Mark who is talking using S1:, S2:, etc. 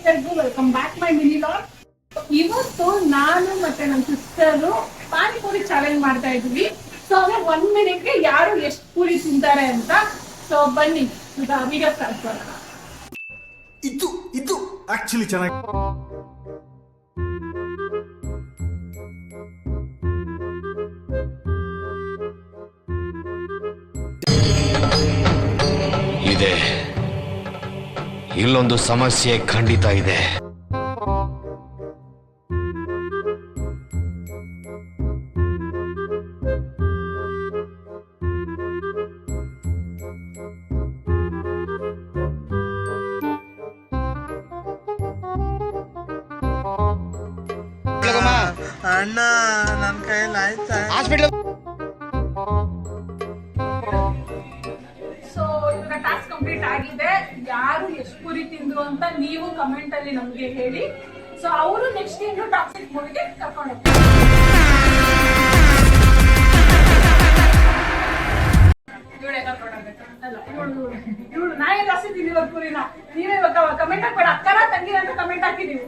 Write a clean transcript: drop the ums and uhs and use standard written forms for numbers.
S1: Welcome back my mini log. ಇವತ್ತು ನಾನು ಮತ್ತೆ ನನ್ನ ಸಿಸ್ಟರು ಪಾನಿಪುರಿ ಚಾಲೆಂಜ್ ಮಾಡ್ತಾ ಇದ್ವಿ. ಸೊ ಅದೇ 1 ಮಿನಿಟ್ಗೆ ಯಾರು ಎಷ್ಟು ಪೂರಿ ತಿಂತಾರೆ ಅಂತ. ಸೊ ಬನ್ನಿ ಈಗ ವಿಡಿಯೋ ಸ್ಟಾರ್ಟ್ ಮಾಡೋಣ.
S2: ಇದು ಆಕ್ಚುಲಿ ಚೆನ್ನಾಗಿ
S3: ಇದೆ. ಇಲ್ಲೊಂದು ಸಮಸ್ಯೆ ಖಂಡಿತ ಇದೆ.
S2: ಅಣ್ಣ ನನ್ನ ಕೈಯಲ್ಲಿ ಆಯ್ತಾ?
S1: ಸೊ ಇವಾಗ ಟಾಸ್ಕ್ ಕಂಪ್ಲೀಟ್ ಆಗಿದೆ. ಯಾರು ಎಷ್ಟು ಪೂರಿ ತಿಂದ್ರು ಅಂತ ನೀವು ಕಮೆಂಟ್ ಅಲ್ಲಿ ನಮ್ಗೆ ಹೇಳಿ. ಸೊ ಅವರು ನೆಕ್ಸ್ಟ್ ಇನ್ನು ಟಾಕ್ಸಿಕ್ ಮೂವಿಗೆ ಕರ್ಕೊಂಡು ಹೋಗ್ತಾರೆ. ಇವಳೇ ಕರ್ಕೊಂಡು ಹೋಗ್ಬೇಕು ಅಲ್ಲ, ಇವಳು ನಾನೇ ಜಾಸ್ತಿ ತಿಂದಿರೋ ಪೂರಿನ. ನೀವೇ ಇವಾಗ ಕಮೆಂಟ್ ಹಾಕ್ಬೇಡ, ಅಕ್ಕರ ತಂಗಿರ ಅಂತ ಕಮೆಂಟ್ ಹಾಕಿದೀವಿ.